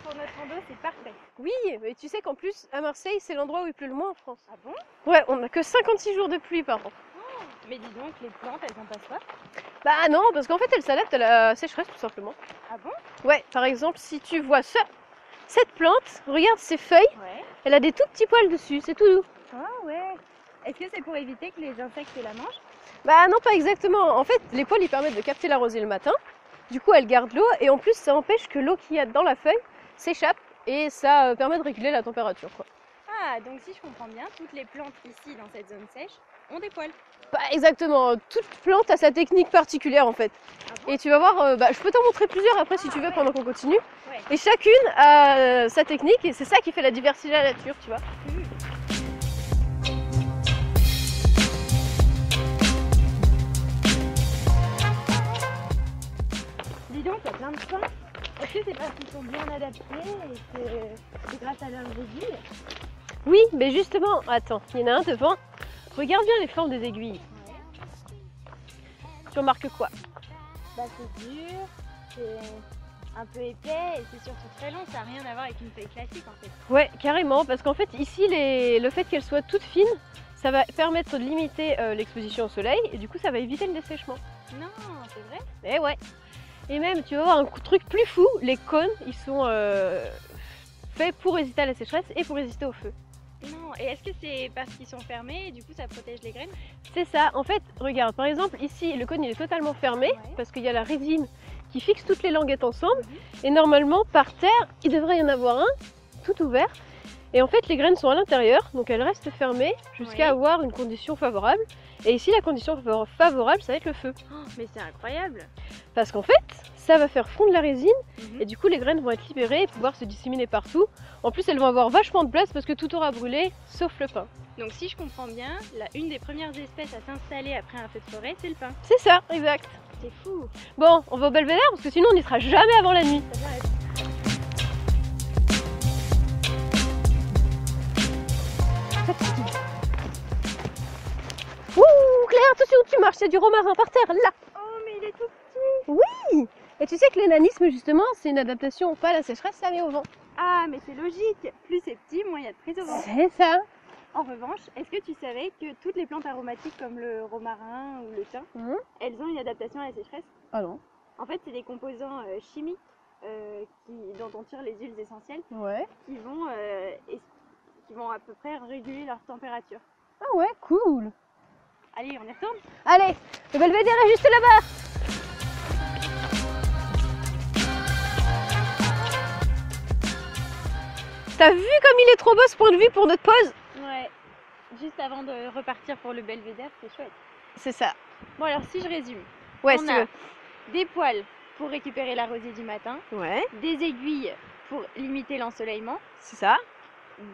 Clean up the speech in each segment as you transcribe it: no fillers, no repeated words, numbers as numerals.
pour notre rando, c'est parfait. Oui, mais tu sais qu'en plus, à Marseille, c'est l'endroit où il pleut le moins en France. Ah bon? Ouais, on n'a que 56 jours de pluie par an. Mais dis donc, les plantes, elles en passent pas? Bah non, parce qu'en fait, elles s'adaptent à la sécheresse tout simplement. Ah bon? Ouais, par exemple, si tu vois cette plante, regarde ses feuilles, Ouais. elle a des tout petits poils dessus, c'est tout doux. Ah ouais. Est-ce que c'est pour éviter que les insectes la mangent? Bah non, pas exactement. En fait, les poils, ils permettent de capter la rosée le matin. Du coup, elle garde l'eau et en plus, ça empêche que l'eau qu'il y a dans la feuille s'échappe et ça permet de réguler la température, quoi. Ah, donc si je comprends bien, toutes les plantes ici dans cette zone sèche ont des poils. Bah exactement, toute plante a sa technique particulière en fait. Ah bon? Et tu vas voir, je peux t'en montrer plusieurs après si tu veux ouais. pendant qu'on continue. Ouais. Et chacune a sa technique et c'est ça qui fait la diversité de la nature, tu vois. Dis donc, il y a plein de pins. Est-ce que c'est parce qu'ils sont bien adaptés et que c'est grâce à leurs aiguilles? Oui, mais justement, attends, il y en a un devant. Regarde bien les formes des aiguilles. Ouais. Tu remarques quoi? Bah c'est dur, c'est un peu épais et c'est surtout très long, ça n'a rien à voir avec une feuille classique en fait. Ouais, carrément, parce qu'en fait ici, le fait qu'elles soient toutes fines, ça va permettre de limiter l'exposition au soleil et du coup ça va éviter le dessèchement. Non, c'est vrai? Et ouais. Et même, tu vas voir un truc plus fou, les cônes, ils sont faits pour résister à la sécheresse et pour résister au feu. Non, et est-ce que c'est parce qu'ils sont fermés et du coup ça protège les graines? C'est ça, en fait, regarde, par exemple, ici, le cône il est totalement fermé Ouais. parce qu'il y a la résine qui fixe toutes les languettes ensemble et normalement, par terre, il devrait y en avoir un tout ouvert. Et en fait, les graines sont à l'intérieur, donc elles restent fermées jusqu'à Ouais. avoir une condition favorable. Et ici, la condition favorable, ça va être le feu. Oh, mais c'est incroyable! Parce qu'en fait, ça va faire fondre la résine Mhm. et du coup, les graines vont être libérées et pouvoir se disséminer partout. En plus, elles vont avoir vachement de place parce que tout aura brûlé, sauf le pin. Donc si je comprends bien, une des premières espèces à s'installer après un feu de forêt, c'est le pin. C'est ça, exact. C'est fou! Bon, on va au belvédère parce que sinon, on n'y sera jamais avant la nuit. Ça vient être- Ouh, Claire, attention où tu marches, il y a du romarin par terre, là. Oh, mais il est tout petit! Oui. Et tu sais que l'énanisme, justement, c'est une adaptation pas à la sécheresse, ça met au vent. Ah, mais c'est logique! Plus c'est petit, moins il y a de prise au vent. C'est ça. En revanche, est-ce que tu savais que toutes les plantes aromatiques comme le romarin ou le thym, elles ont une adaptation à la sécheresse? Ah non. En fait, c'est des composants chimiques dont on tire les huiles essentielles Ouais. qui vont à peu près réguler leur température. Ah ouais, cool. Allez, on y retourne? Allez, le belvédère est juste là-bas. T'as vu comme il est trop beau ce point de vue pour notre pause? Ouais. Juste avant de repartir pour le belvédère, c'est chouette. C'est ça. Bon alors, si je résume, Ouais, on si tu a veux. des poils pour récupérer la rosée du matin, Ouais, des aiguilles pour limiter l'ensoleillement, c'est ça.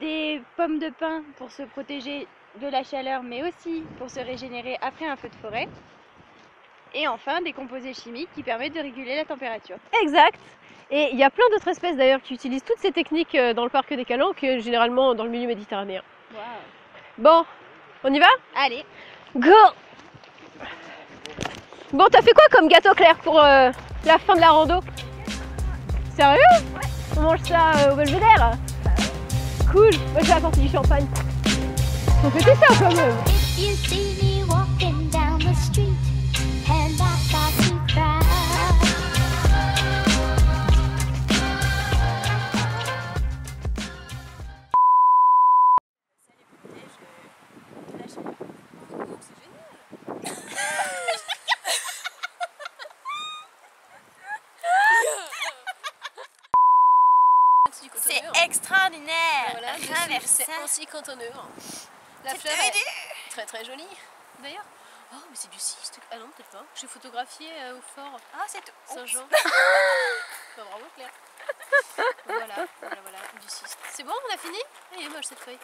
des pommes de pin pour se protéger de la chaleur, mais aussi pour se régénérer après un feu de forêt. Et enfin, des composés chimiques qui permettent de réguler la température. Exact. Et il y a plein d'autres espèces d'ailleurs qui utilisent toutes ces techniques dans le parc des Calanques, généralement dans le milieu méditerranéen. Waouh. Bon, on y va? Allez, Go! Bon, t'as fait quoi comme gâteau, Claire, pour la fin de la rando? Sérieux? Ouais. On mange ça au belvédère? Bah ouais. Cool. Moi, je vais apporter du champagne. Faut fêter ça quand même. If you see me walking down the street and I start to cry, C'est extraordinaire! Voilà, Renversant. c'est ainsi quand on œuvre. La fleur est très très jolie d'ailleurs. Oh, mais c'est du cyste. Ah non, peut-être pas. J'ai photographié au fort Ah, c'est tout. Saint-Jean. Bah, bravo Claire. Voilà, du cyste. C'est bon, on a fini? Elle est moche cette feuille.